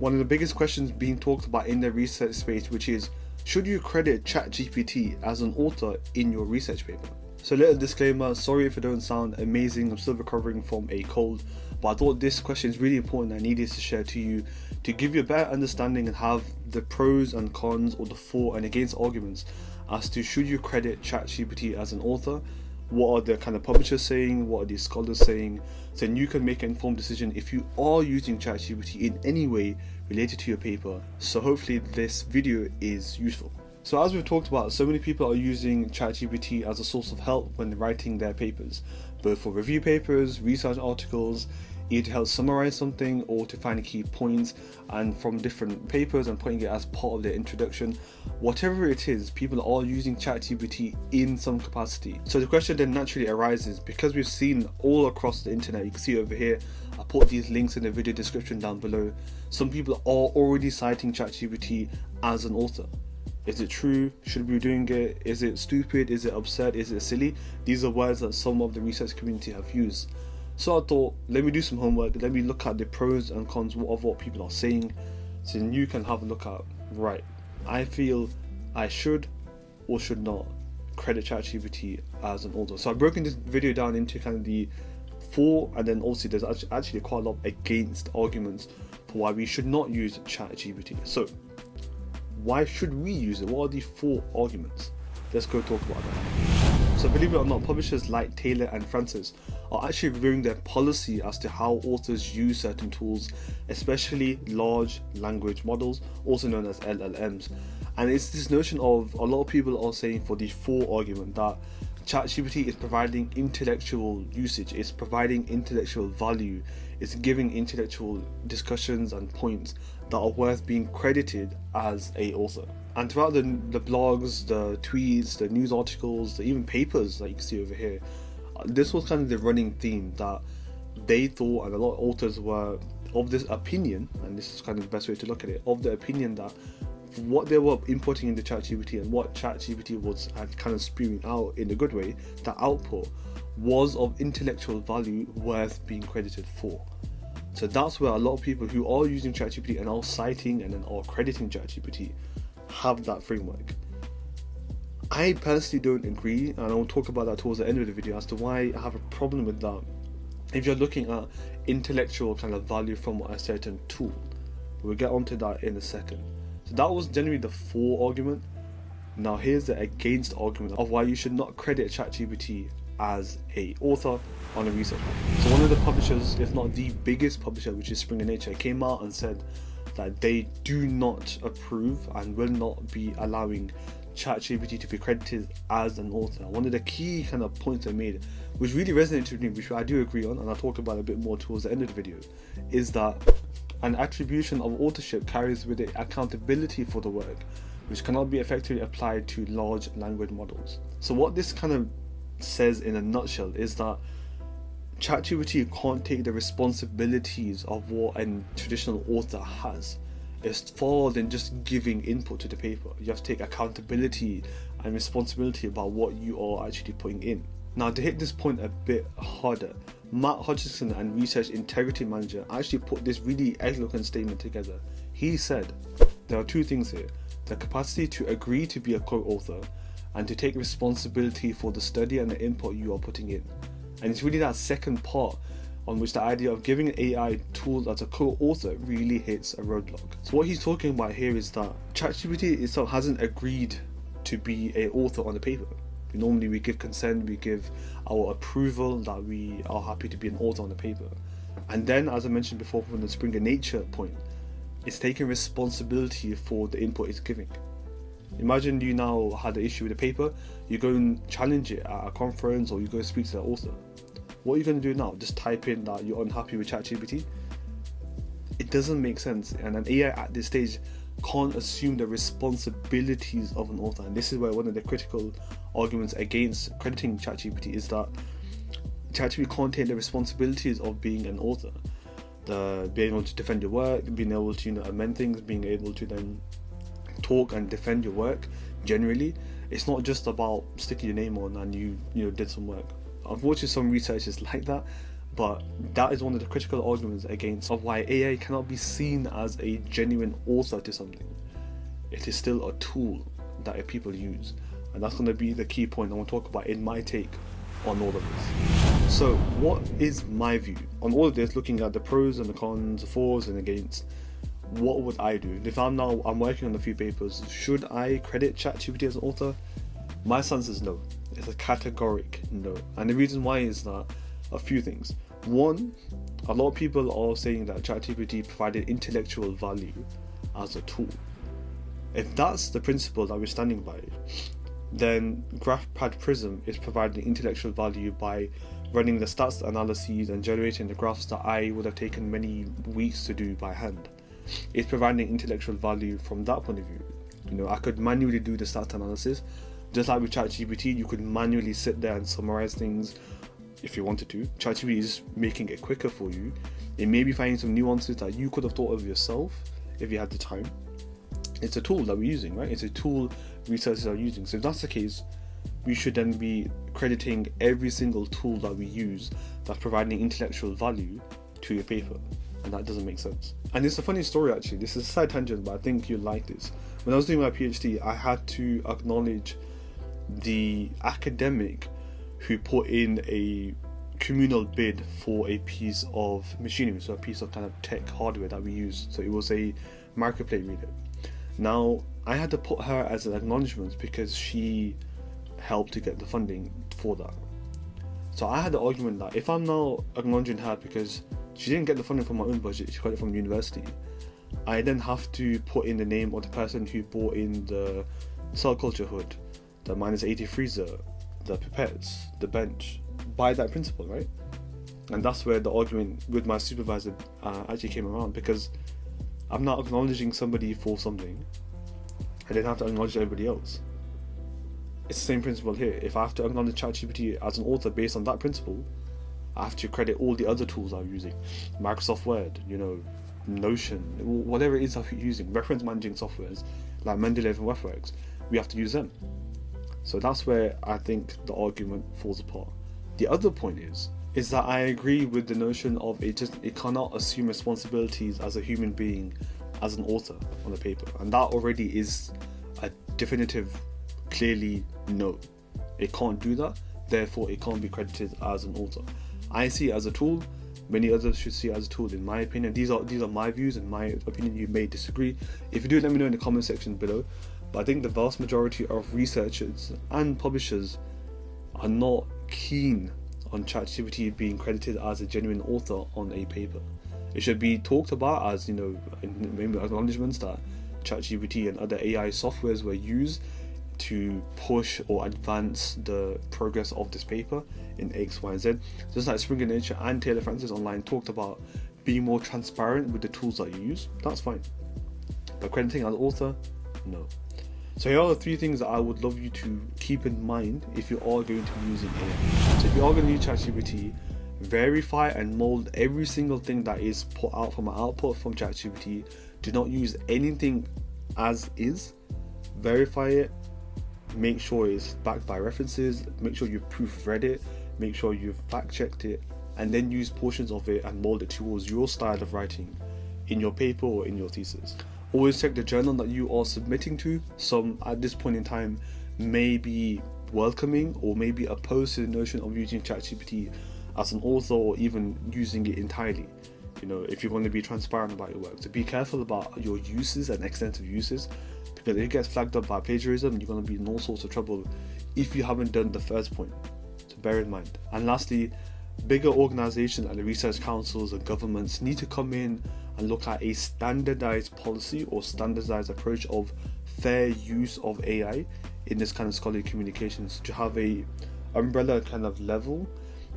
one of the biggest questions being talked about in the research space, which is, should you credit ChatGPT as an author in your research paper? So little disclaimer, sorry if it don't sound amazing, I'm still recovering from a cold, but I thought this question is really important. I needed to share to you to give you a better understanding and have the pros and cons, or the for and against arguments as to should you credit ChatGPT as an author, what are the kind of publishers saying, what are the scholars saying, so then you can make an informed decision if you are using ChatGPT in any way related to your paper. So hopefully this video is useful. So as we've talked about, so many people are using ChatGPT as a source of help when writing their papers, both for review papers, research articles, either to help summarize something or to find key points and from different papers and putting it as part of their introduction. Whatever it is, people are using ChatGPT in some capacity. So the question then naturally arises, because we've seen all across the internet, you can see over here, I put these links in the video description down below, some people are already citing ChatGPT as an author. Is it true? Should we be doing it? Is it stupid? Is it absurd? Is it silly? These are words that some of the research community have used. So I thought, let me do some homework, let me look at the pros and cons of what people are saying, so then you can have a look at, right, I feel I should or should not credit ChatGPT as an author. So I've broken this video down into kind of the for, and then also there's actually quite a lot of against arguments for why we should not use ChatGPT. So why should we use it? What are the four arguments? Let's go talk about that. So believe it or not, publishers like Taylor and Francis are actually reviewing their policy as to how authors use certain tools, especially large language models, also known as LLMs. And it's this notion of, a lot of people are saying for the for argument, that ChatGPT is providing intellectual usage, it's providing intellectual value, it's giving intellectual discussions and points that are worth being credited as a author. And throughout the blogs, the tweets, the news articles, the even papers that you can see over here, this was kind of the running theme, that they thought, and a lot of authors were of this opinion, and this is kind of the best way to look at it, of the opinion that what they were inputting into ChatGPT and what ChatGPT was kind of spewing out in a good way, that output was of intellectual value worth being credited for. So that's where a lot of people who are using ChatGPT and are citing and then are crediting ChatGPT have that framework. I personally don't agree, and I'll talk about that towards the end of the video as to why I have a problem with that. If you're looking at intellectual kind of value from a certain tool, we'll get onto that in a second. So that was generally the for argument. Now here's the against argument of why you should not credit ChatGPT as a author on a research paper. So one of the publishers, if not the biggest publisher, which is Springer Nature, came out and said that they do not approve and will not be allowing ChatGPT to be credited as an author. One of the key kind of points I made, which really resonated with me, which I do agree on, and I'll talk about a bit more towards the end of the video, is that an attribution of authorship carries with it accountability for the work, which cannot be effectively applied to large language models. So what this kind of says in a nutshell is that ChatGPT can't take the responsibilities of what a traditional author has. It's far than just giving input to the paper. You have to take accountability and responsibility about what you are actually putting in. Now, to hit this point a bit harder, Matt Hutchinson and Research Integrity Manager actually put this really eloquent statement together. He said, there are two things here: the capacity to agree to be a co-author and to take responsibility for the study and the input you are putting in. And it's really that second part on which the idea of giving AI tools as a co-author really hits a roadblock. So what he's talking about here is that ChatGPT itself hasn't agreed to be an author on the paper. Normally we give consent, we give our approval that we are happy to be an author on the paper. And then, as I mentioned before from the Springer Nature point, it's taking responsibility for the input it's giving. Imagine you now had an issue with a paper, you go and challenge it at a conference, or you go speak to the author. What are you going to do now? Just type in that you're unhappy with ChatGPT? It doesn't make sense, and an AI at this stage can't assume the responsibilities of an author. And this is where one of the critical arguments against crediting ChatGPT is that ChatGPT can't take the responsibilities of being an author. Being able to defend your work, being able to amend things, being able to then talk and defend your work. Generally, it's not just about sticking your name on and you did some work. Unfortunately, some research is like that, But that is one of the critical arguments against of why AI cannot be seen as a genuine author to something. It is still a tool that people use, and that's going to be the key point I want to talk about in my take on all of this. So what is my view on all of this, looking at the pros and the cons, the fors and against? What would I do? If I'm working on a few papers, should I credit ChatGPT as an author? My stance is no. It's a categoric no. And the reason why is that a few things. One, a lot of people are saying that ChatGPT provided intellectual value as a tool. If that's the principle that we're standing by, then GraphPad Prism is providing intellectual value by running the stats analyses and generating the graphs that I would have taken many weeks to do by hand. It's providing intellectual value from that point of view. I could manually do the stats analysis. Just like with ChatGPT, you could manually sit there and summarize things if you wanted to. ChatGPT is making it quicker for you. It may be finding some nuances that you could have thought of yourself if you had the time. It's a tool that we're using, right? It's a tool researchers are using. So if that's the case, we should then be crediting every single tool that we use that's providing intellectual value to your paper. And that doesn't make sense. And it's a funny story actually. This is a side tangent, but I think you'll like this. When I was doing my PhD, I had to acknowledge the academic who put in a communal bid for a piece of machinery, so a piece of kind of tech hardware that we use. So it was a microplate reader. Now, I had to put her as an acknowledgement because she helped to get the funding for that. So I had the argument that if I'm now acknowledging her because she didn't get the funding from my own budget, she got it from university, I then have to put in the name of the person who bought in the cell culture hood, the -80 freezer, the pipettes, the bench, by that principle, right? And that's where the argument with my supervisor actually came around, because I'm not acknowledging somebody for something, I didn't have to acknowledge everybody else. It's the same principle here. If I have to acknowledge ChatGPT as an author based on that principle, I have to credit all the other tools I'm using. Microsoft Word, Notion, whatever it is that we're using, reference managing softwares like Mendeley and WebWorks, we have to use them. So that's where I think the argument falls apart. The other point is that I agree with the notion of it cannot assume responsibilities as a human being, as an author on the paper, and that already is a definitive, clearly no. It can't do that, therefore it can't be credited as an author. I see it as a tool. Many others should see it as a tool, in my opinion. These are my views, in my opinion. You may disagree. If you do, let me know in the comment section below. But I think the vast majority of researchers and publishers are not keen on ChatGPT being credited as a genuine author on a paper. It should be talked about as, in maybe acknowledgements that ChatGPT and other AI softwares were used to push or advance the progress of this paper in X, Y, and Z. Just like Springer Nature and Taylor Francis Online talked about being more transparent with the tools that you use, that's fine. But crediting as author, no. So here are the 3 things that I would love you to keep in mind if you are going to be using AI. So if you are going to use ChatGPT, verify and mold every single thing that is put out from an output from ChatGPT. Do not use anything as is. Verify it. Make sure it's backed by references. Make sure you've proofread it. Make sure you've fact checked it, and then use portions of it and mold it towards your style of writing in your paper or in your thesis. Always check the journal that you are submitting to. Some at this point in time may be welcoming or may be opposed to the notion of using ChatGPT as an author or even using it entirely. If you're going to be transparent about your work, so be careful about your uses and extensive uses, because if it gets flagged up by plagiarism, you're going to be in all sorts of trouble if you haven't done the first point. So bear in mind. And lastly, bigger organizations like the research councils and governments need to come in and look at a standardized policy or standardized approach of fair use of AI in this kind of scholarly communications, to have a umbrella kind of level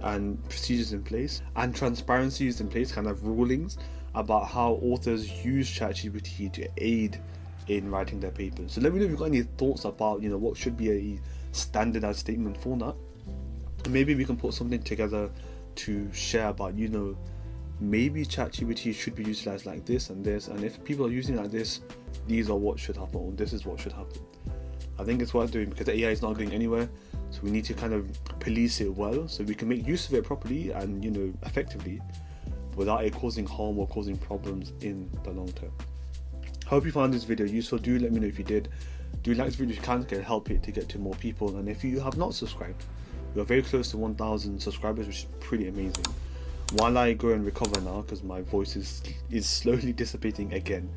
and procedures in place and transparencies in place, kind of rulings about how authors use ChatGPT to aid in writing their papers. So let me know if you've got any thoughts about what should be a standardized statement for that. And maybe we can put something together to share about maybe ChatGPT should be utilized like this, and if people are using it like this, these are what should happen, or this is what should happen. I think it's worth doing because the AI is not going anywhere. So we need to kind of police it well so we can make use of it properly and, you know, effectively, without it causing harm or causing problems in the long term. Hope you found this video useful. Do let me know if you did. Do like this video if you can help it to get to more people. And if you have not subscribed, we are very close to 1,000 subscribers, which is pretty amazing. While I go and recover now, because my voice is slowly dissipating again,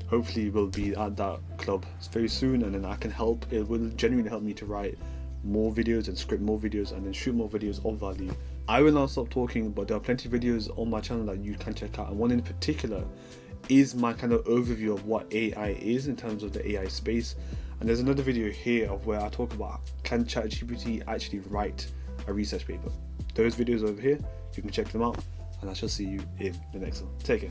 hopefully we'll be at that club very soon, and then I can help. It will genuinely help me to write more videos and script more videos and then shoot more videos of value. I will not stop talking, but there are plenty of videos on my channel that you can check out, and one in particular is my kind of overview of what AI is in terms of the AI space. And there's another video here of where I talk about, can ChatGPT actually write a research paper? Those videos over here, you can check them out, and I shall see you in the next one. Take care.